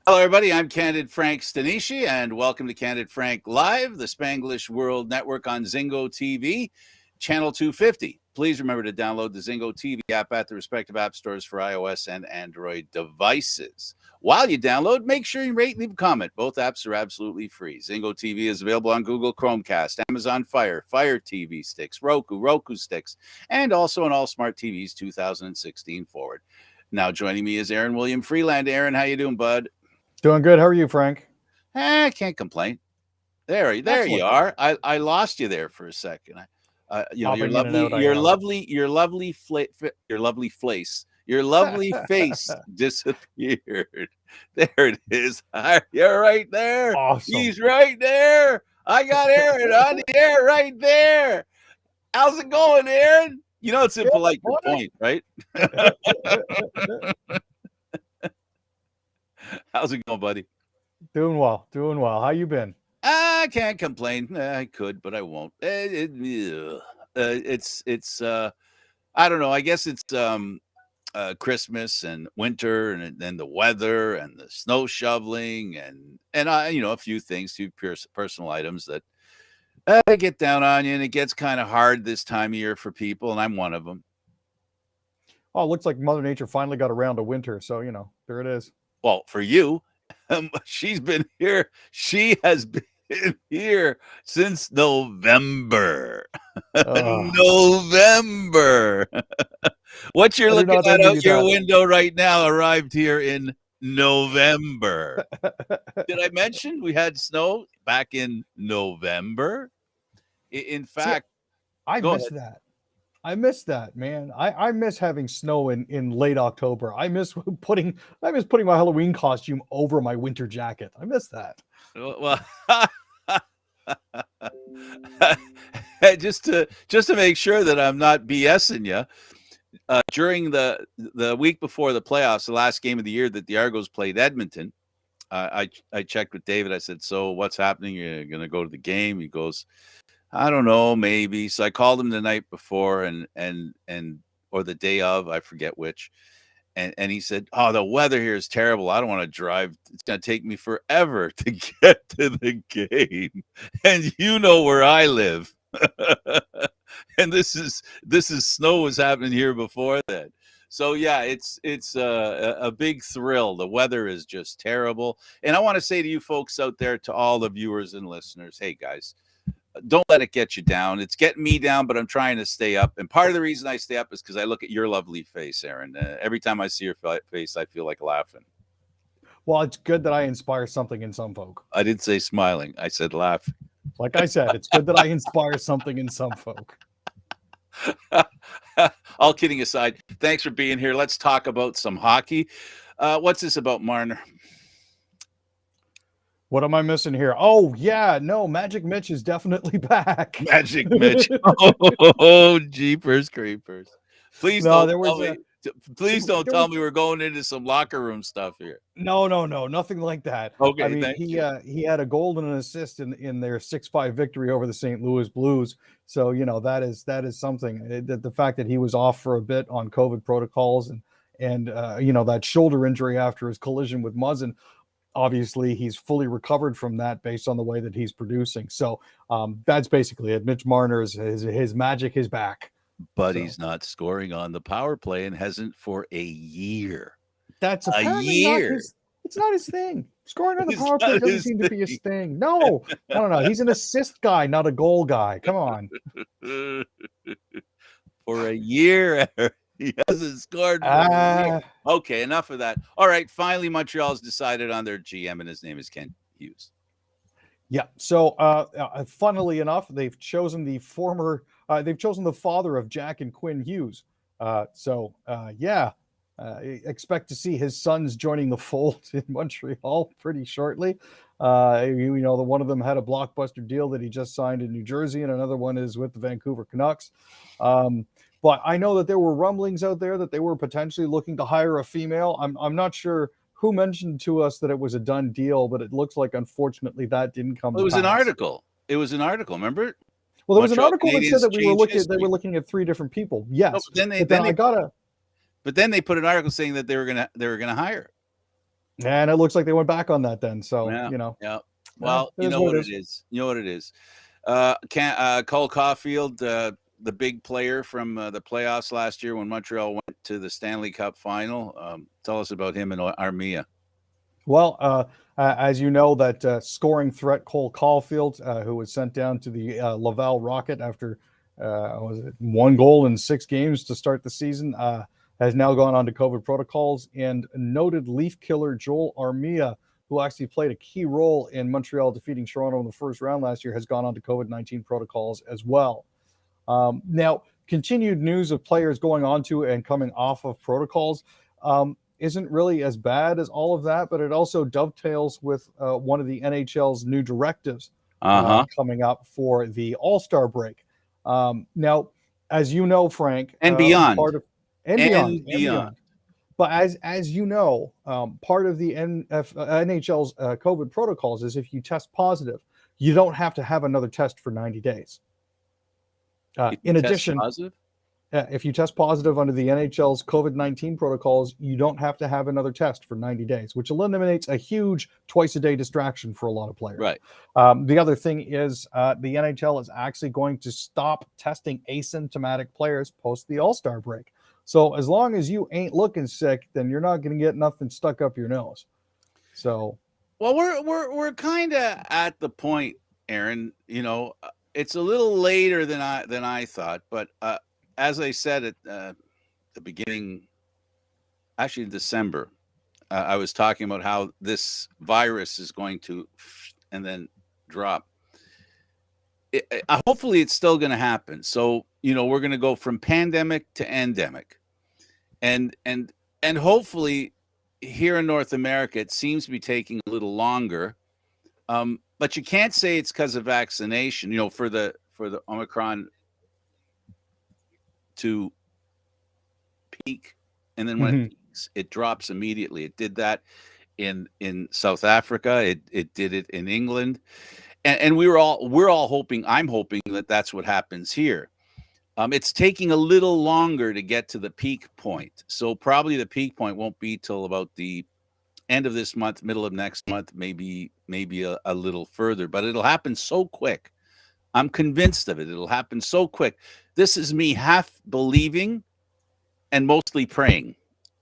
Hello, everybody. I'm Candid Frank Stanishi, and welcome to Candid Frank Live, the Spanglish World Network on Zingo TV, channel 250. Please remember to download the Zingo TV app at the respective app stores for iOS and Android devices. While you download, make sure you rate and leave a comment. Both apps are absolutely free. Zingo TV is available on Google Chromecast, Amazon Fire, Fire TV sticks, Roku sticks, and also on all smart TVs 2016 forward. Now joining me is Aaron William Freeland. Aaron, how you doing, bud? Doing good. How are you, Frank? I can't complain. There you are. I lost you there for a second. Your lovely face disappeared. There it is. You're right there. Awesome. He's right there. I got Aaron on the air right there. How's it going, Aaron? You know it's impolite to point, right? How's it going, buddy? Doing well. How you been? I can't complain. I could, but I won't. It's I don't know. I guess it's Christmas and winter and then the weather and the snow shoveling and a few things, few personal items that get down on you, and it gets kind of hard this time of year for people, and I'm one of them. Oh, it looks like Mother Nature finally got around to winter, so there it is. Well, for you, she's been here. She has been here since November. November. What you're looking at out your window right now arrived here in November. Did I mention we had snow back in November? In fact, I missed that. I miss that, man. I miss having snow in late October. I miss putting my Halloween costume over my winter jacket. I miss that. Well, just to make sure that I'm not BSing you, during the week before the playoffs, the last game of the year that the Argos played Edmonton, I checked with David. I said, "So what's happening? You're going to go to the game?" He goes, "I don't know, maybe." So I called him the night before or the day of, I forget which. And he said, "Oh, the weather here is terrible. I don't want to drive. It's going to take me forever to get to the game." And you know where I live. And this is snow was happening here before that. So yeah, it's a big thrill. The weather is just terrible. And I want to say to you folks out there, to all the viewers and listeners, hey guys, don't let it get you down. It's getting me down, but I'm trying to stay up. And part of the reason I stay up is because I look at your lovely face, Aaron. Every time I see your face, I feel like laughing. Well, it's good that I inspire something in some folk. I didn't say smiling. I said laughing. Like I said, it's good that I inspire something in some folk. All kidding aside, thanks for being here. Let's talk about some hockey. What's this about Marner? What am I missing here? Oh, yeah. No, Magic Mitch is definitely back. Magic Mitch. Oh, jeepers creepers. Please don't tell me we're going into some locker room stuff here. No. Nothing like that. Okay, I mean, he had a goal and an assist in their 6-5 victory over the St. Louis Blues. So, that is something. The fact that he was off for a bit on COVID protocols and that shoulder injury after his collision with Muzzin, obviously he's fully recovered from that based on the way that he's producing. So that's basically it. Mitch Marner's his magic is back. But he's not scoring on the power play and hasn't for a year. That's a year. It's not his thing. Scoring on the power play doesn't seem to be his thing. No. He's an assist guy, not a goal guy. Come on. For a year. He hasn't scored. Okay, enough of that. All right, finally, Montreal's decided on their GM, and his name is Ken Hughes. Yeah. So, funnily enough, they've chosen the father of Jack and Quinn Hughes. Expect to see his sons joining the fold in Montreal pretty shortly. One of them had a blockbuster deal that he just signed in New Jersey, and another one is with the Vancouver Canucks. But I know that there were rumblings out there that they were potentially looking to hire a female. I'm not sure who mentioned to us that it was a done deal, but it looks like, unfortunately, that didn't come to pass. An article. It was an article, remember? Well, there was an article that said that they were looking at 3 different people. Yes. No, but then they put an article saying that they were gonna hire. And it looks like they went back on that then. So, Yeah, yeah. yeah, Well, it you is know what what it it is. is. You know what it is. Cole Caulfield, the big player from the playoffs last year when Montreal went to the Stanley Cup final. Tell us about him and Armia. Well, as you know, that scoring threat Cole Caulfield, who was sent down to the Laval Rocket after was it 1 goal in 6 games to start the season, has now gone on to COVID protocols. And noted Leaf killer Joel Armia, who actually played a key role in Montreal defeating Toronto in the first round last year, has gone on to COVID-19 protocols as well. Now, continued news of players going on to and coming off of protocols isn't really as bad as all of that, but it also dovetails with one of the NHL's new directives Uh-huh. coming up for the All-Star break. Now, as you know, Frank, And beyond. part of and beyond And and beyond. beyond. But as you know, part of the NHL's COVID protocols is if you test positive, you don't have to have another test for 90 days. If you In test addition, positive. if you test positive under the NHL's COVID-19 protocols, you don't have to have another test for 90 days, which eliminates a huge twice-a-day distraction for a lot of players. Right. The other thing is the NHL is actually going to stop testing asymptomatic players post the All-Star break. So as long as you ain't looking sick, then you're not going to get nothing stuck up your nose. So, Well, we're kind of at the point, Aaron. It's a little later than I thought, but as I said at the beginning, actually in December, I was talking about how this virus is going to and then drop. Hopefully, it's still going to happen. So we're going to go from pandemic to endemic, and and and hopefully, here in North America, it seems to be taking a little longer. But you can't say it's because of vaccination. For the Omicron to peak, and then when it mhm. peaks, it drops immediately. It did that in South Africa. It did it in England, and we're all hoping. I'm hoping that that's what happens here. It's taking a little longer to get to the peak point, so probably the peak point won't be till about the end of this month, middle of next month, maybe a little further, but it'll happen so quick. I'm convinced of it. It'll happen so quick. This is me half believing and mostly praying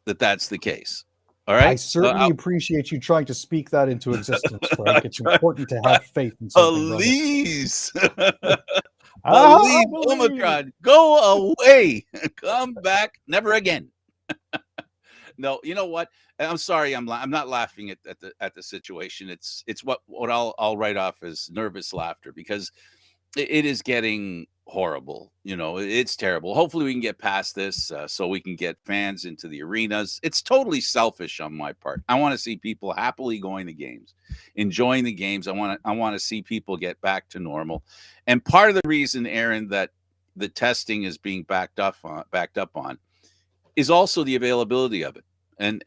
that that's the case. All I right. certainly appreciate you trying to speak that into existence, I Frank. It's try, important to I have faith in something, brother. please I believe believe. Omicron. Go away. Come back. Never again. No, you know what? I'm sorry. I'm not laughing at the situation. It's what I'll write off as nervous laughter because it is getting horrible. It's terrible. Hopefully, we can get past this so we can get fans into the arenas. It's totally selfish on my part. I want to see people happily going to games, enjoying the games. I want to see people get back to normal. And part of the reason, Aaron, that the testing is being backed up on is also the availability of it. And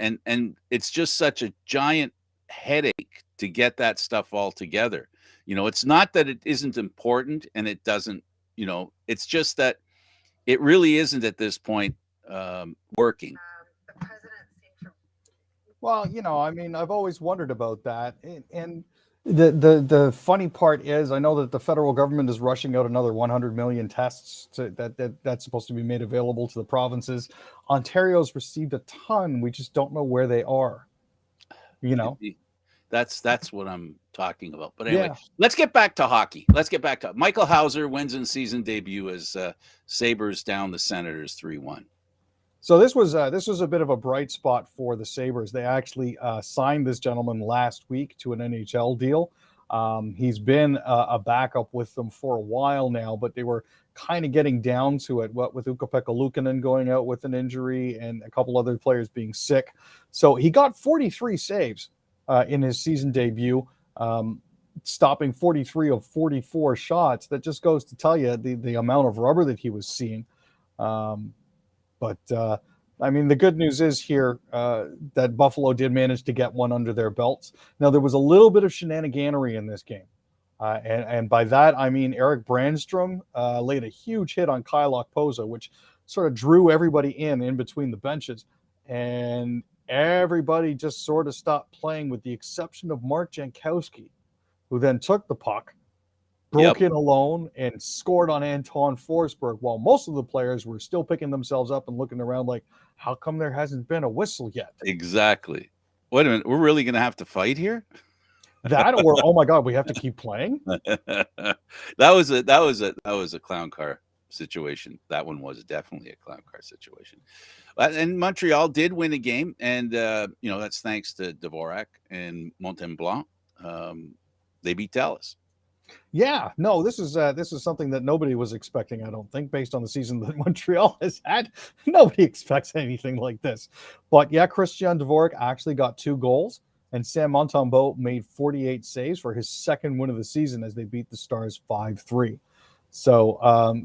it's just such a giant headache to get that stuff all together. It's not that it isn't important and it doesn't, it's just that it really isn't at this point working. Well, I mean, I've always wondered about that, and the funny part is, I know that the federal government is rushing out another 100 million tests that's supposed to be made available to the provinces. Ontario's received a ton. We just don't know where they are. You know? That's what I'm talking about. But anyway, Yeah. let's get back to hockey. Let's get back to Michael Hauser wins in season debut as Sabres down the Senators 3-1. So this was a bit of a bright spot for the Sabres. They actually signed this gentleman last week to an NHL deal. He's been a backup with them for a while now, but they were kind of getting down to it. What with Ukko-Pekka Luukkonen going out with an injury and a couple other players being sick, so he got 43 saves in his season debut. Stopping 43 of 44 shots. That just goes to tell you the amount of rubber that he was seeing. Um, but I mean, the good news is here that Buffalo did manage to get one under their belts. Now, there was a little bit of shenaniganery in this game. And by that, I mean Eric Brandstrom laid a huge hit on Kyle Okposo, which sort of drew everybody in between the benches. And everybody just sort of stopped playing, with the exception of Mark Jankowski, who then took the puck, broke in alone, and scored on Anton Forsberg, while most of the players were still picking themselves up and looking around like, how come there hasn't been a whistle yet? Exactly. Wait a minute, we're really going to have to fight here? That, or oh my God, we have to keep playing? that was a clown car situation. That one was definitely a clown car situation. And Montreal did win a game, and that's thanks to Dvorak and Montembeault. They beat Dallas. Yeah, no, this is something that nobody was expecting, I don't think, based on the season that Montreal has had. Nobody expects anything like this. But yeah, Christian Dvorak actually got 2 goals, and Sam Montembeault made 48 saves for his second win of the season as they beat the Stars 5-3. So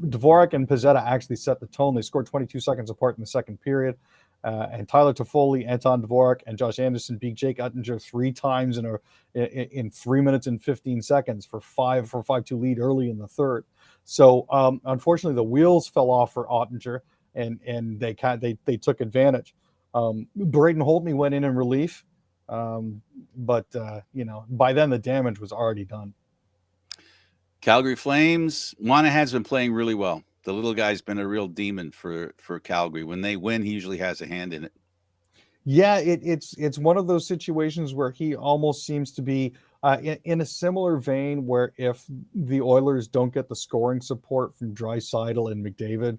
Dvorak and Pizzetta actually set the tone. They scored 22 seconds apart in the second period. And Tyler Toffoli, Anton Dvorak, and Josh Anderson beat Jake Oettinger 3 times in 3 minutes and 15 seconds for 5-2 lead early in the third. So unfortunately, the wheels fell off for Oettinger, and they took advantage. Braden Holtby went in relief, but by then the damage was already done. Calgary Flames, Monahan's been playing really well. The little guy's been a real demon for Calgary. When they win, he usually has a hand in it. Yeah, it's one of those situations where he almost seems to be in a similar vein, where if the Oilers don't get the scoring support from Draisaitl and McDavid,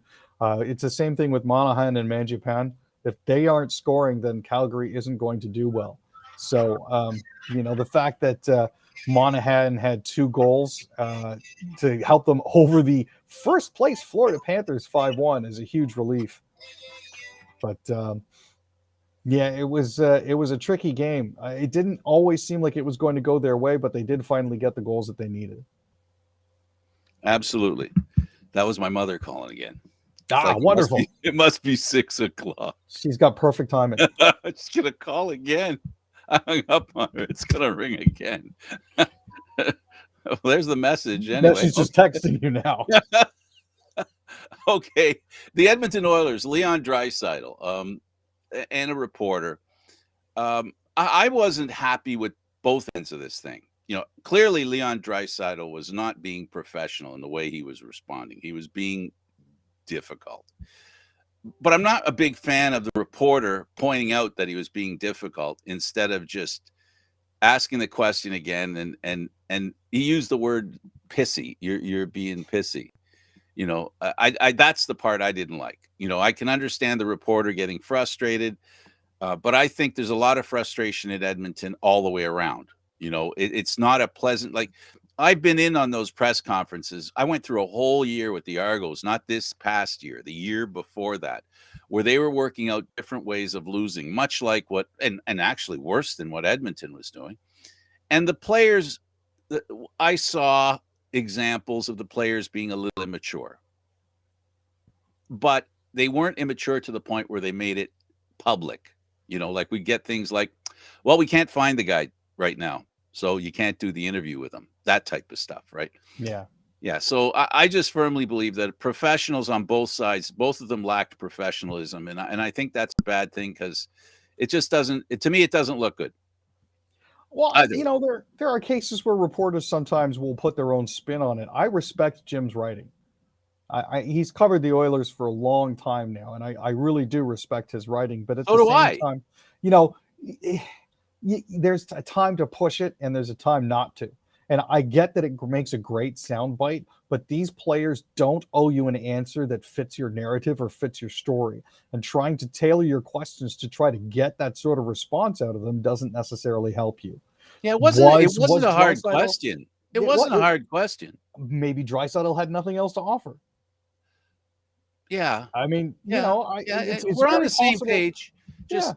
it's the same thing with Monahan and Mangiapane. If they aren't scoring, then Calgary isn't going to do well. So the fact that Monahan had 2 goals to help them over the first place Florida Panthers 5-1 is a huge relief. But yeah, it was a tricky game. It didn't always seem like it was going to go their way, but they did finally get the goals that they needed. Absolutely. That was my mother calling again. Wonderful. It must be 6 o'clock. She's got perfect timing. She's going to call again. I hung up on her. It's going to ring again. Well, there's the message. Anyway, she's just texting you now. Okay. The Edmonton Oilers, Leon Draisaitl, and a reporter. I wasn't happy with both ends of this thing. Clearly Leon Draisaitl was not being professional in the way he was responding. He was being difficult. But I'm not a big fan of the reporter pointing out that he was being difficult instead of just asking the question again. And he used the word pissy. You're being pissy. I that's the part I didn't like. I can understand the reporter getting frustrated, but I think there's a lot of frustration at Edmonton all the way around. It's not a pleasant, like, I've been in on those press conferences. I went through a whole year with the Argos, not this past year, the year before that, where they were working out different ways of losing, much like what, and actually worse than what Edmonton was doing. And the players, I saw examples of the players being a little immature, but they weren't immature to the point where they made it public. Like we get things like, well, we can't find the guy right now, so you can't do the interview with him. That type of stuff, right? Yeah. Yeah. So I just firmly believe that professionals on both sides, both of them lacked professionalism. And I think that's a bad thing, because it just doesn't, to me, it doesn't look good. Well, there are cases where reporters sometimes will put their own spin on it. I respect Jim's writing. He's covered the Oilers for a long time now, and I really do respect his writing. But at the same time, there's a time to push it and there's a time not to. And I get that it makes a great soundbite, but these players don't owe you an answer that fits your narrative or fits your story. And trying to tailor your questions to try to get that sort of response out of them doesn't necessarily help you. Yeah, it wasn't a hard question. It wasn't a hard question. Maybe Draisaitl had nothing else to offer. Yeah. I mean, we're on the same page. I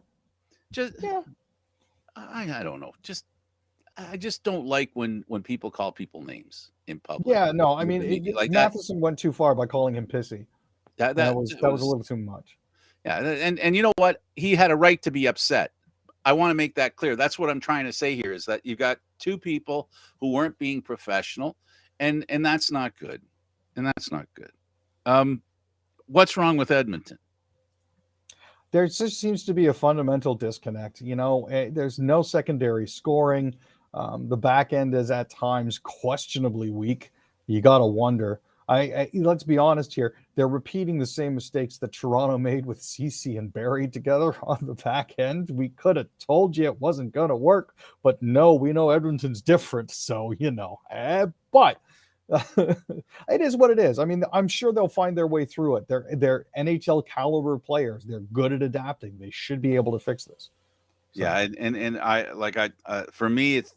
don't know. I just don't like when people call people names in public. Yeah, no, I mean, Matheson went too far by calling him pissy. That was a little too much. Yeah, and you know what? He had a right to be upset. I want to make that clear. That's what I'm trying to say here, is that you've got 2 people who weren't being professional, and that's not good. And that's not good. What's wrong with Edmonton? there just seems to be a fundamental disconnect. There's no secondary scoring. The back end is at times questionably weak. You got to wonder. Let's be honest here. They're repeating the same mistakes that Toronto made with Cece and Barry together on the back end. We could have told you it wasn't going to work, but no, we know Edmonton's different. So, but it is what it is. I mean, I'm sure they'll find their way through it. They're NHL caliber players. They're good at adapting. They should be able to fix this. So. Yeah, and I like for me, it's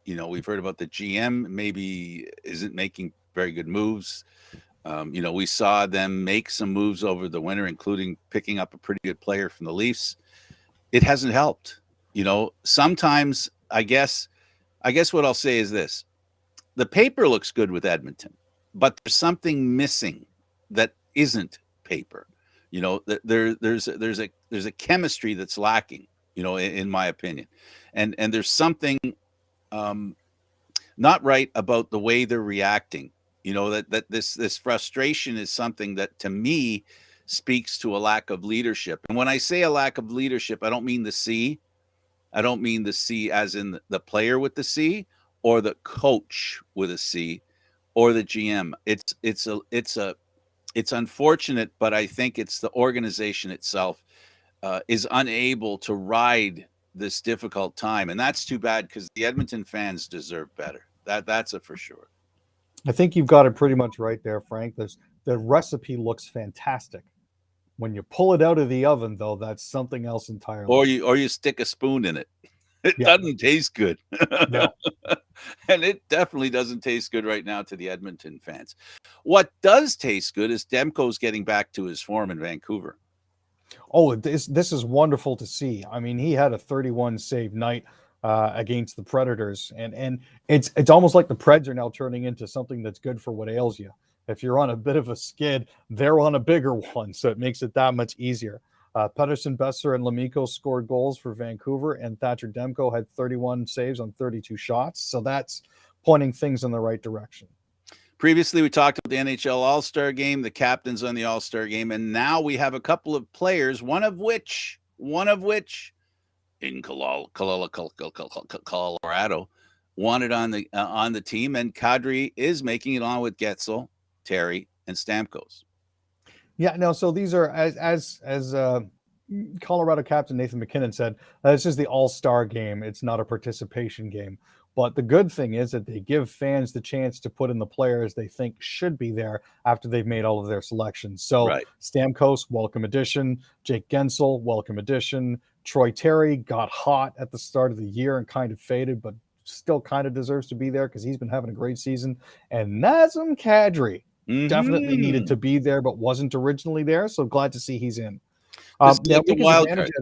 we've heard about the GM maybe isn't making very good moves. We saw them make some moves over the winter, including picking up a pretty good player from the Leafs. It hasn't helped. Sometimes I guess what I'll say is this: the paper looks good with Edmonton, but there's something missing that isn't paper. There's a chemistry that's lacking, in my opinion, and there's something not right about the way they're reacting. That this frustration is something that to me speaks to a lack of leadership. And when I say a lack of leadership, I don't mean the C. I don't mean the C as in the player with the C, or the coach with a C, or the GM. It's unfortunate, but I think it's the organization itself is unable to ride this difficult time, and that's too bad because the Edmonton fans deserve better. That's a for sure. I think you've got it pretty much right there, Frank. The recipe looks fantastic. When you pull it out of the oven, though, that's something else entirely. Or you stick a spoon in it. It doesn't taste good. No. And it definitely doesn't taste good right now to the Edmonton fans. What does taste good is Demko's getting back to his form in Vancouver. Oh, this is wonderful to see. I mean, he had a 31 save night against the Predators, and it's almost like the Preds are now turning into something that's good for what ails you. If you're on a bit of a skid, they're on a bigger one, so it makes it that much easier. Pettersson, Besser, and Lemico scored goals for Vancouver, and Thatcher Demko had 31 saves on 32 shots, so that's pointing things in the right direction. Previously, we talked about the NHL All-Star Game, the captains on the All-Star Game, and now we have a couple of players, one of which in Colorado, wanted on the team, and Kadri is making it on with Getzel, Terry, and Stamkos. Yeah, no. So these are as Colorado captain Nathan MacKinnon said, this is the All-Star Game. It's not a participation game. But the good thing is that they give fans the chance to put in the players they think should be there after they've made all of their selections. So right. Stamkos, welcome addition. Jake Gensel, welcome addition. Troy Terry got hot at the start of the year and kind of faded, but still kind of deserves to be there because he's been having a great season. And Nazem Kadri definitely needed to be there, but wasn't originally there. So glad to see he's in. Wild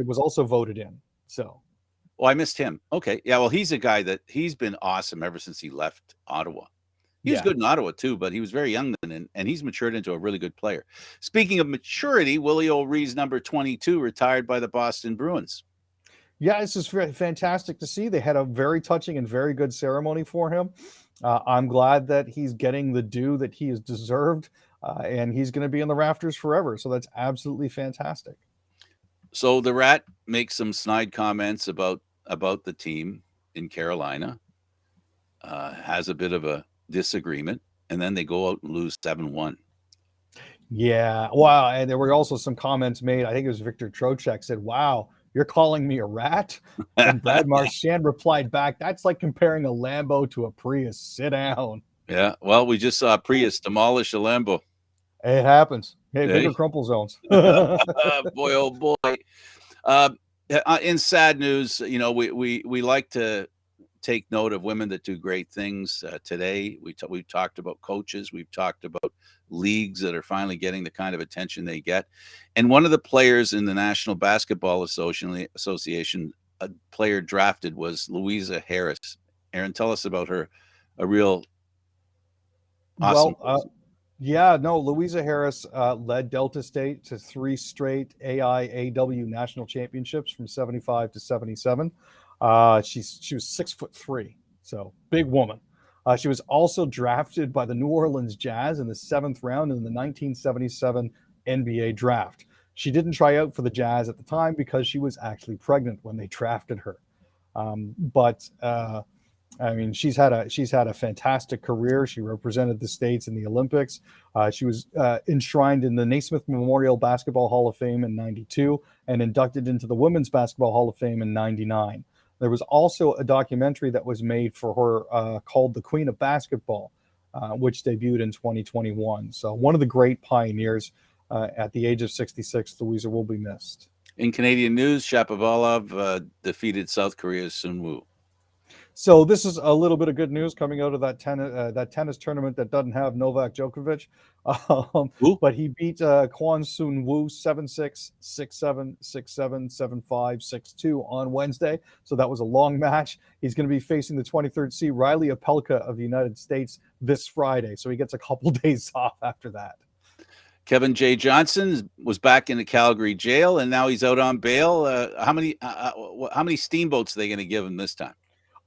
was also voted in. So. Oh, I missed him. Okay. Yeah, well, he's a guy that he's been awesome ever since he left Ottawa. He was good in Ottawa, too, but he was very young then, and he's matured into a really good player. Speaking of maturity, Willie O'Ree's number 22 retired by the Boston Bruins. Yeah, this is fantastic to see. They had a very touching and very good ceremony for him. I'm glad that he's getting the due that he has deserved, and he's going to be in the rafters forever. So that's absolutely fantastic. So the Rat makes some snide comments about the team in Carolina, has a bit of a disagreement, and then they go out and lose 7-1. Yeah, wow. And there were also some comments made. I think it was Victor Trocheck said, "Wow, you're calling me a rat?" And Brad Marchand replied back, "That's like comparing a Lambo to a Prius. Sit down." Yeah, well, we just saw Prius demolish a Lambo. It happens. Hey, bigger crumple zones. Boy, oh boy. In sad news, we like to take note of women that do great things. Today, we've talked about coaches. We've talked about leagues that are finally getting the kind of attention they get. And one of the players in the National Basketball Association, a player drafted, was Louisa Harris. Aaron, tell us about her. A real awesome person. Yeah, no, Louisa Harris led Delta State to 3 straight AIAW national championships from 75 to 77. She was 6'3", so big woman. She was also drafted by the New Orleans Jazz in the 7th round in the 1977 NBA draft. She didn't try out for the Jazz at the time because she was actually pregnant when they drafted her. But I mean, she's had a fantastic career. She represented the states in the Olympics. She was enshrined in the Naismith Memorial Basketball Hall of Fame in '92 and inducted into the Women's Basketball Hall of Fame in '99. There was also a documentary that was made for her called "The Queen of Basketball," which debuted in 2021. So one of the great pioneers. At the age of 66, Louisa will be missed. In Canadian news, Shapovalov defeated South Korea's Sun Woo. So this is a little bit of good news coming out of that tennis tournament that doesn't have Novak Djokovic, but he beat Kwon Soon Woo 7-6, 6-7, 6-7, 7-5, 6-2 on Wednesday. So that was a long match. He's going to be facing the 23rd seed Riley Opelka of the United States this Friday. So he gets a couple days off after that. Kevin J. Johnson was back in the Calgary jail, and now he's out on bail. How many steamboats are they going to give him this time?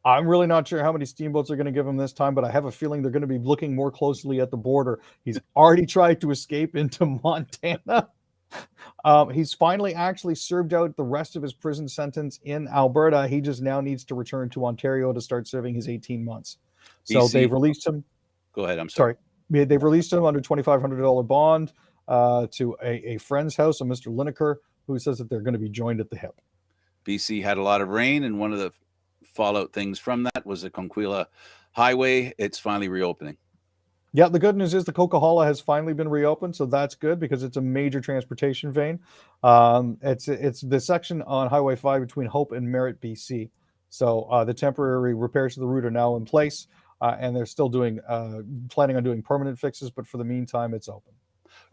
I'm really not sure how many steamboats are going to give him this time, but I have a feeling they're going to be looking more closely at the border. He's already tried to escape into Montana. He's finally actually served out the rest of his prison sentence in Alberta. He just now needs to return to Ontario to start serving his 18 months. So BC. They've released him. Go ahead. I'm sorry. They've released him under $2,500 bond to a friend's house, a Mr. Lineker, who says that they're going to be joined at the hip. BC had a lot of rain, and one of the fallout things from that was the Conquila Highway. It's finally reopening. Yeah, the good news is the Coquihalla has finally been reopened, so that's good because it's a major transportation vein. It's the section on Highway 5 between Hope and Merritt, BC. So the temporary repairs to the route are now in place, and they're still planning on doing permanent fixes, but for the meantime, it's open.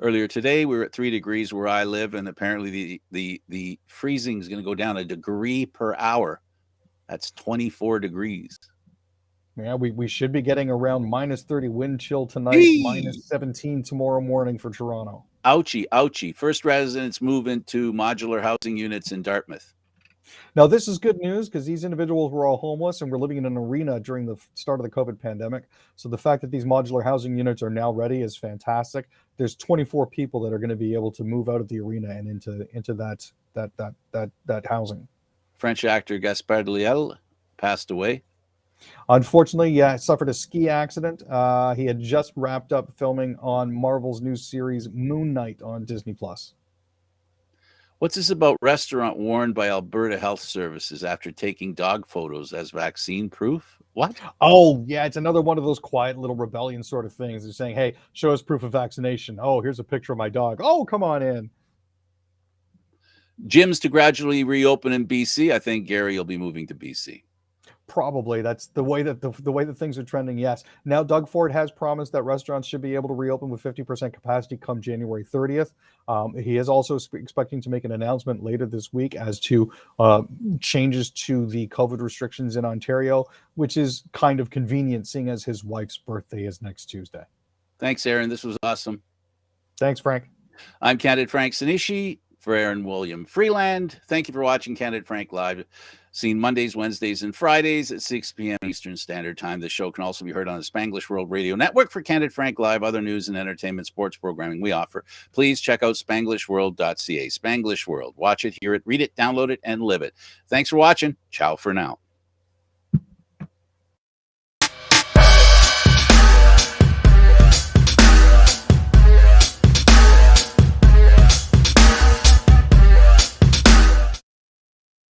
Earlier today, we were at 3 degrees where I live, and apparently the freezing is going to go down a degree per hour. That's 24 degrees. Yeah, we should be getting around -30 wind chill tonight, -17 tomorrow morning for Toronto. Ouchie, ouchie. First residents move into modular housing units in Dartmouth. Now, this is good news because these individuals were all homeless and were living in an arena during the start of the COVID pandemic. So the fact that these modular housing units are now ready is fantastic. There's 24 people that are going to be able to move out of the arena and into that housing. French actor Gaspard Ulliel passed away. Unfortunately, yeah, suffered a ski accident. He had just wrapped up filming on Marvel's new series Moon Knight on Disney+. What's this about restaurant warned by Alberta Health Services after taking dog photos as vaccine proof? What? Oh, yeah, it's another one of those quiet little rebellion sort of things. They're saying, hey, show us proof of vaccination. Oh, here's a picture of my dog. Oh, come on in. Gyms to gradually reopen in BC. I think Gary will be moving to BC. Probably. That's the way that the way that things are trending. Yes. Now, Doug Ford has promised that restaurants should be able to reopen with 50% capacity come January 30th. He is also expecting to make an announcement later this week as to changes to the COVID restrictions in Ontario, which is kind of convenient seeing as his wife's birthday is next Tuesday. Thanks, Aaron. This was awesome. Thanks, Frank. I'm Candid Frank Sinishi for Aaron William Freeland. Thank you for watching Candid Frank Live. Seen Mondays, Wednesdays, and Fridays at 6 p.m. Eastern Standard Time. The show can also be heard on the Spanglish World Radio Network. For Candid Frank Live, other news and entertainment sports programming we offer, please check out spanglishworld.ca. Spanglish World. Watch it, hear it, read it, download it, and live it. Thanks for watching. Ciao for now.